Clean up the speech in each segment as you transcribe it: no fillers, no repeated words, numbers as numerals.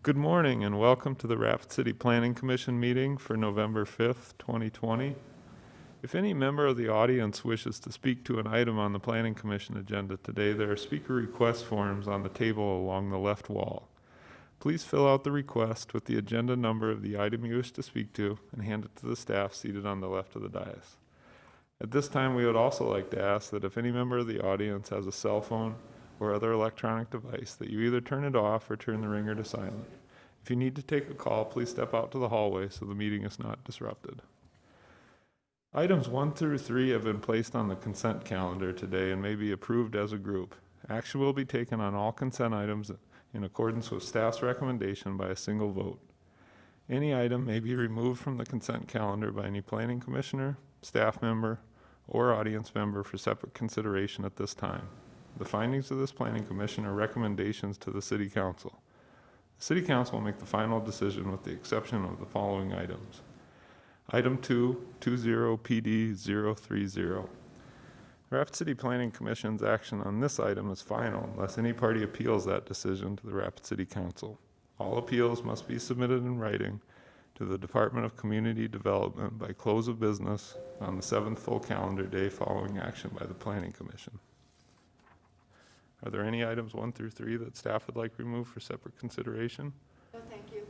Good morning and welcome to the Rapid City Planning Commission meeting for November 5th, 2020. If any member of the audience wishes to speak to an item on the Planning Commission agenda today, there are speaker request forms on the table along the left wall. Please fill out the request with the agenda number of the item you wish to speak to and hand it to the staff seated on the left of the dais. At this time, we would also like to ask that if any member of the audience has a cell phone or other electronic device, that you either turn it off or turn the ringer to silent. If you need to take a call, please step out to the hallway so the meeting is not disrupted. Items 1 through 3 have been placed on the consent calendar today and may be approved as a group. Action will be taken on all consent items in accordance with staff's recommendation by a single vote. Any item may be removed from the consent calendar by any planning commissioner, staff member, or audience member for separate consideration at this time. The findings of this planning commission are recommendations to the City Council. The City Council will make the final decision with the exception of the following items. Item 2, 20PD030. The Rapid City Planning Commission's action on this item is final unless any party appeals that decision to the Rapid City Council. All appeals must be submitted in writing to the Department of Community Development by close of business on the 7th full calendar day following action by the Planning Commission. Are there any items 1 through 3 that staff would like removed for separate consideration? No, thank you.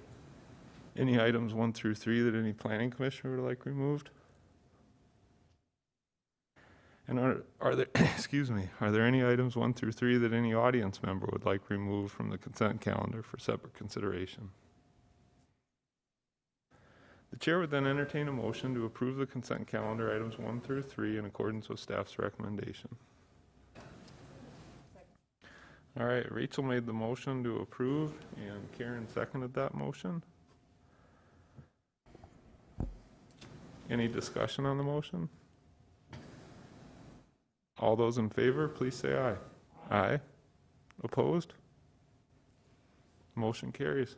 Any items 1 through 3 that any planning commissioner would like removed? And are there are there any items 1 through 3 that any audience member would like removed from the consent calendar for separate consideration? The chair would then entertain a motion to approve the consent calendar items 1 through 3 in accordance with staff's recommendation. All right, Rachel made the motion to approve and Karen seconded that motion. Any discussion on the motion? All those in favor, please say aye. Aye. Opposed? Motion carries.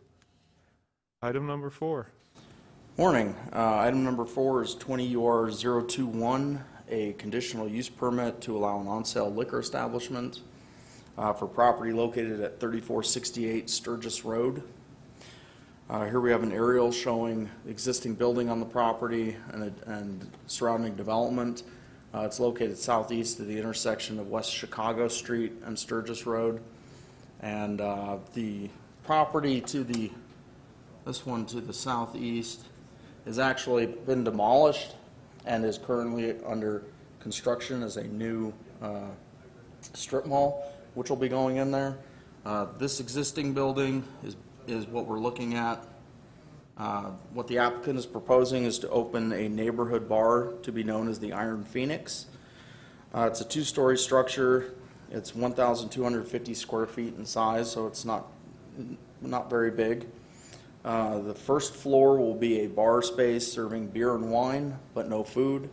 Item number 4. Morning. Item number 4 is 20 UR 021, a conditional use permit to allow an on-sale liquor establishment for property located at 3468 Sturgis Road. Here we have an aerial showing the existing building on the property and surrounding development. It's located southeast of the intersection of West Chicago Street and Sturgis Road. And the property to this one to the southeast has actually been demolished and is currently under construction as a new strip mall, which will be going in there. This existing building is what we're looking at. What the applicant is proposing is to open a neighborhood bar to be known as the Iron Phoenix. It's a 2-story structure. It's 1,250 square feet in size, so it's not very big. The first floor will be a bar space serving beer and wine, but no food.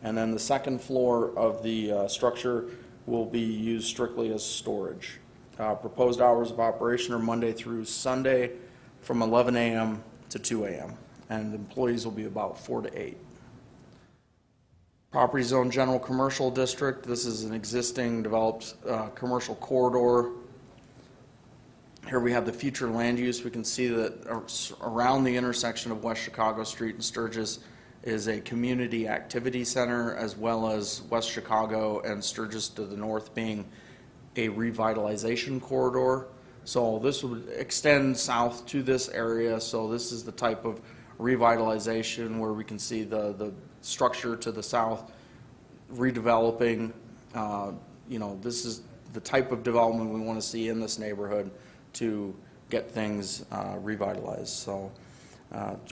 And then the second floor of the structure will be used strictly as storage. Proposed hours of operation are Monday through Sunday from 11 a.m. to 2 a.m. and employees will be about 4 to 8. Property zone general commercial district. This is an existing developed commercial corridor. Here we have the future land use. We can see that around the intersection of West Chicago Street and Sturgis is a community activity center, as well as West Chicago and Sturgis to the north being a revitalization corridor. So this would extend south to this area. So this is the type of revitalization where we can see the structure to the south redeveloping. This is the type of development we want to see in this neighborhood to get things revitalized. So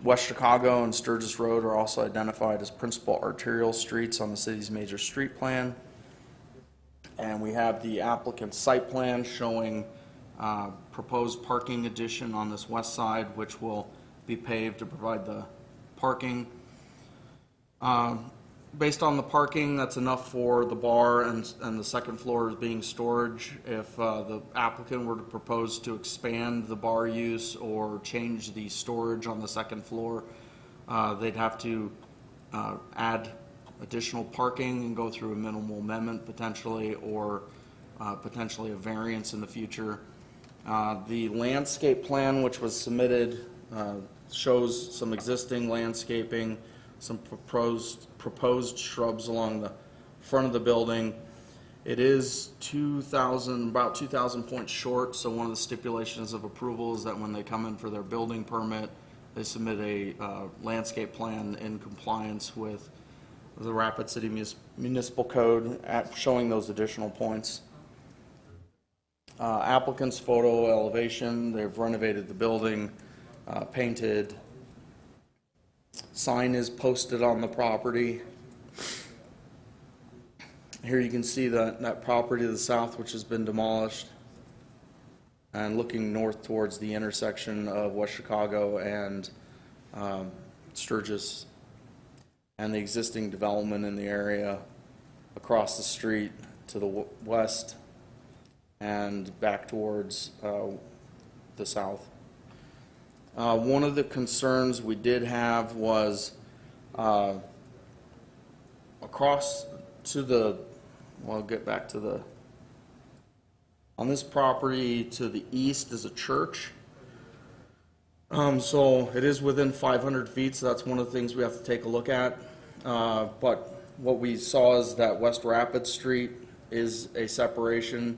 West Chicago and Sturgis Road are also identified as principal arterial streets on the city's major street plan. And we have the applicant's site plan showing proposed parking addition on this west side, which will be paved to provide the parking. Based on the parking, that's enough for the bar, and the second floor is being storage. If the applicant were to propose to expand the bar use or change the storage on the second floor, they'd have to add additional parking and go through a minimal amendment potentially, or potentially a variance in the future. The landscape plan, which was submitted, shows some existing landscaping, some proposed shrubs along the front of the building. It is about 2,000 points short, so one of the stipulations of approval is that when they come in for their building permit, they submit a landscape plan in compliance with the Rapid City Municipal Code showing those additional points. Applicant's photo elevation, they've renovated the building, painted. Sign is posted on the property. Here you can see that property to the south, which has been demolished, and looking north towards the intersection of West Chicago and Sturgis, and the existing development in the area across the street to the west and back towards the south. One of the concerns we did have was across to the, well, I'll get back to the, on this property to the east is a church. So it is within 500 feet, so that's one of the things we have to take a look at. But what we saw is that West Rapid Street is a separation,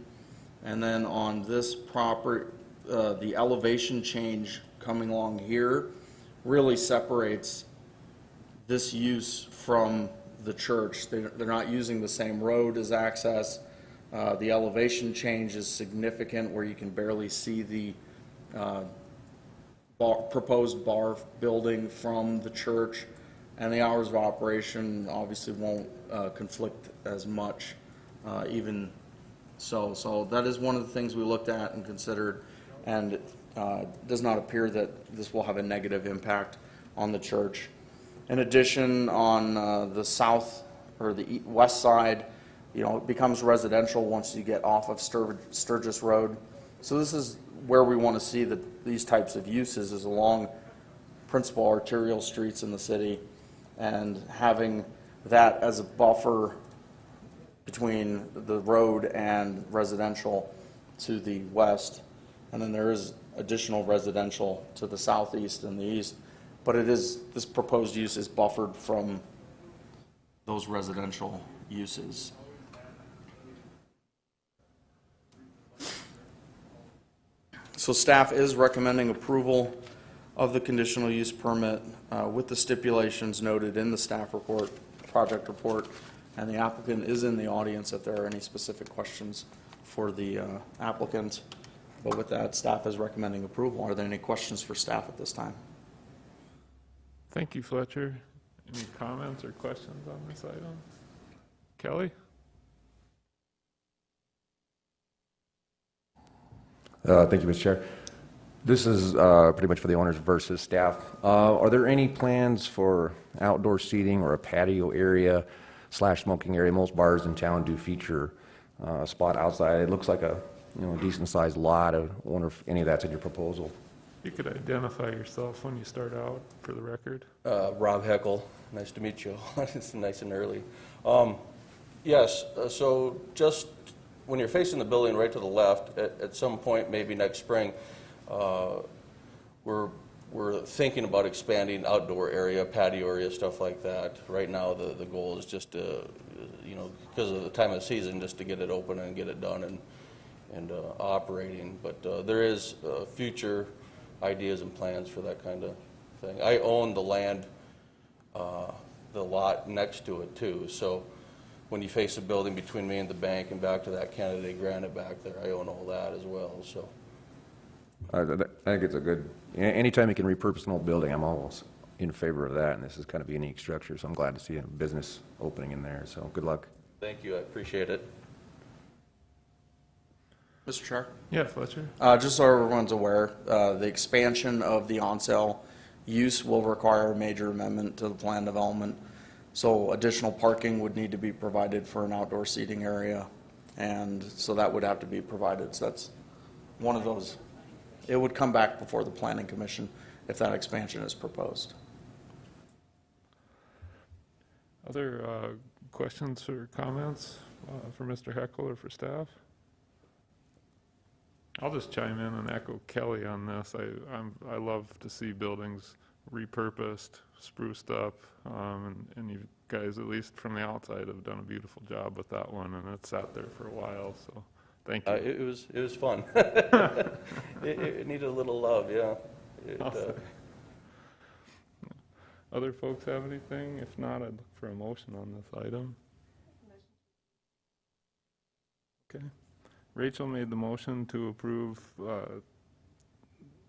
and then on this property, the elevation change coming along here really separates this use from the church. They're not using the same road as access. The elevation change is significant where you can barely see the proposed bar building from the church, and the hours of operation obviously won't conflict as much even so. So that is one of the things we looked at and considered, and it does not appear that this will have a negative impact on the church. In addition, on the south or the west side, it becomes residential once you get off of Sturgis Road. So this is where we want to see these types of uses, is along principal arterial streets in the city, and having that as a buffer between the road and residential to the west. And then there is additional residential to the southeast and the east, but this proposed use is buffered from those residential uses. So staff is recommending approval of the conditional use permit with the stipulations noted in the staff report, project report, and the applicant is in the audience if there are any specific questions for the applicant. But with that, staff is recommending approval. Are there any questions for staff at this time? Thank you, Fletcher. Any comments or questions on this item? Kelly? Thank you, Mr. Chair. This is pretty much for the owners versus staff. Are there any plans for outdoor seating or a patio area / smoking area? Most bars in town do feature a spot outside. It looks like a decent sized lot. I wonder if any of that's in your proposal. You could identify yourself when you start out for the record. Rob Heckel, nice to meet you. It's nice and early. Yes, so just when you're facing the building right to the left, at some point, maybe next spring, we're thinking about expanding outdoor area, patio area, stuff like that. Right now, the goal is just to, because of the time of the season, just to get it open and get it done and operating. But there is future ideas and plans for that kind of thing. I own the land, the lot next to it too. So when you face a building between me and the bank and back to that candidate granite back there, I own all that as well. So I think it's a good, anytime you can repurpose an old building, I'm always in favor of that. And this is kind of a unique structure, so I'm glad to see a business opening in there. So good luck. thank you, I appreciate it. Mr. Chair? Yeah, Fletcher? Just so everyone's aware, the expansion of the on-sale use will require a major amendment to the plan development. So additional parking would need to be provided for an outdoor seating area, and so that would have to be provided. So that's one of those. It would come back before the Planning Commission if that expansion is proposed. Other questions or comments for Mr. Heckel or for staff? I'll just chime in and echo Kelly on this. I love to see buildings repurposed, spruced up, and you guys, at least from the outside, have done a beautiful job with that one, and it's sat there for a while, so thank you. It was fun. It needed a little love, yeah. Other folks have anything? If not, I'd look for a motion on this item. Okay. Rachel made the motion to approve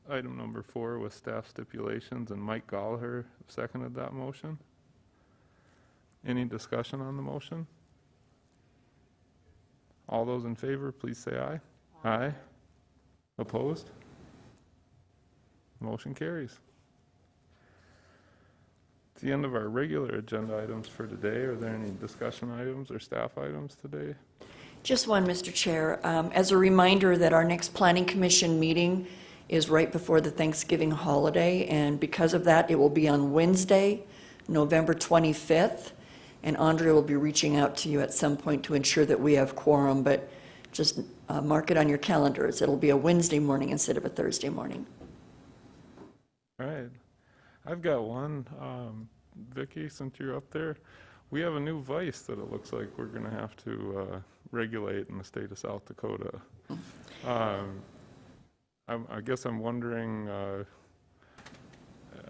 item number 4 with staff stipulations, and Mike Gallagher seconded that motion. Any discussion on the motion? All those in favor, please say aye. Aye. Opposed? Motion carries. It's the end of our regular agenda items for today. Are there any discussion items or staff items today? Just one, Mr. Chair. As a reminder that our next Planning Commission meeting is right before the Thanksgiving holiday, and because of that, it will be on Wednesday, November 25th, and Andrea will be reaching out to you at some point to ensure that we have quorum, but just mark it on your calendars. It'll be a Wednesday morning instead of a Thursday morning. All right. I've got one. Vicki, since you're up there, we have a new vice that it looks like we're going to have to regulate in the state of South Dakota. I guess I'm wondering, I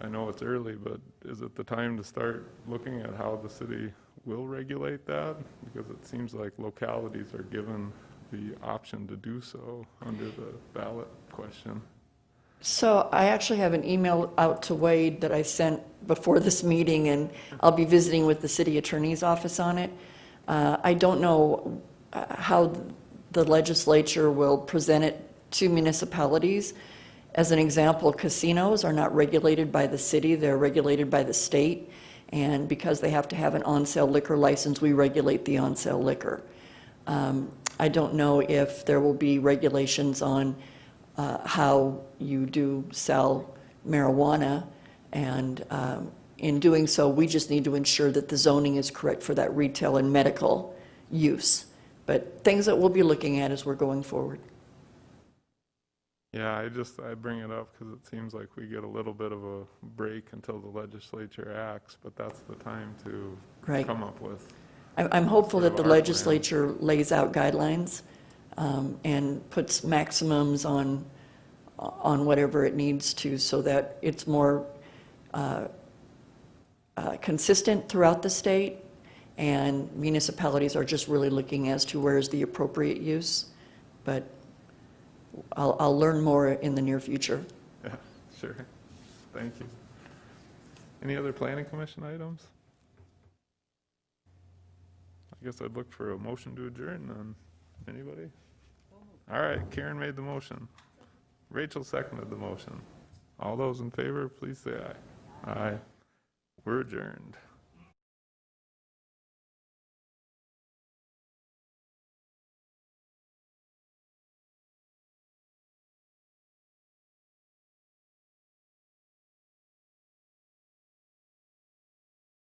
know it's early, but is it the time to start looking at how the city will regulate that? Because it seems like localities are given the option to do so under the ballot question. So I actually have an email out to Wade that I sent before this meeting, and I'll be visiting with the city attorney's office on it. I don't know how the legislature will present it to municipalities. As an example, casinos are not regulated by the city, they're regulated by the state, and because they have to have an on-sale liquor license, we regulate the on-sale liquor. I don't know if there will be regulations on how you do sell marijuana, and in doing so, we just need to ensure that the zoning is correct for that retail and medical use. But things that we'll be looking at as we're going forward. Yeah, I bring it up because it seems like we get a little bit of a break until the legislature acts, but that's the time to Right. come up with. I'm hopeful sort of that the our plan. legislature lays out guidelines and puts maximums on whatever it needs to, so that it's more consistent throughout the state, and municipalities are just really looking as to where is the appropriate use. But I'll learn more in the near future. Yeah, sure. Thank you. Any other planning commission items? I guess I'd look for a motion to adjourn then. Anybody? All right, Karen made the motion. Rachel seconded the motion. All those in favor, please say aye. Aye. We're adjourned.